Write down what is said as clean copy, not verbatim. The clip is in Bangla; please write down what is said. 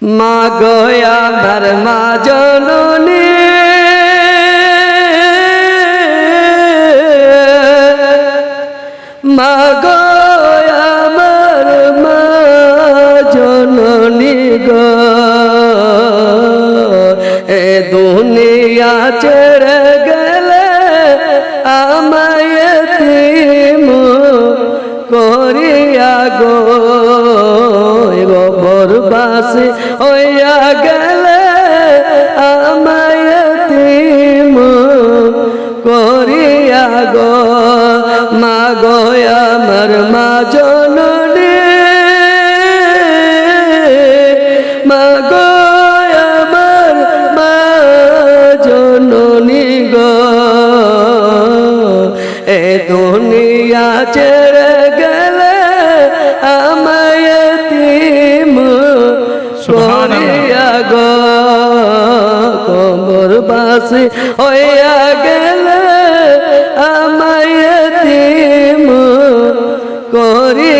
মা গো আমার মা জননী মা গো আমার মা জননী গো এ দুনিয়া ছেড়ে গেলে আমায় এতিম করিয়া গো বরবাসী হইয়া গেলে আমায় এতিম করিয়া গো মা গো আমার মা জননী মা গো আমার মা জননী গো এ দুনিয়া ছেড়ে গেলে আমায় এতিম করিয়া গো কবরবাসী হইয়া গেলে আমায় এতিম করিয়া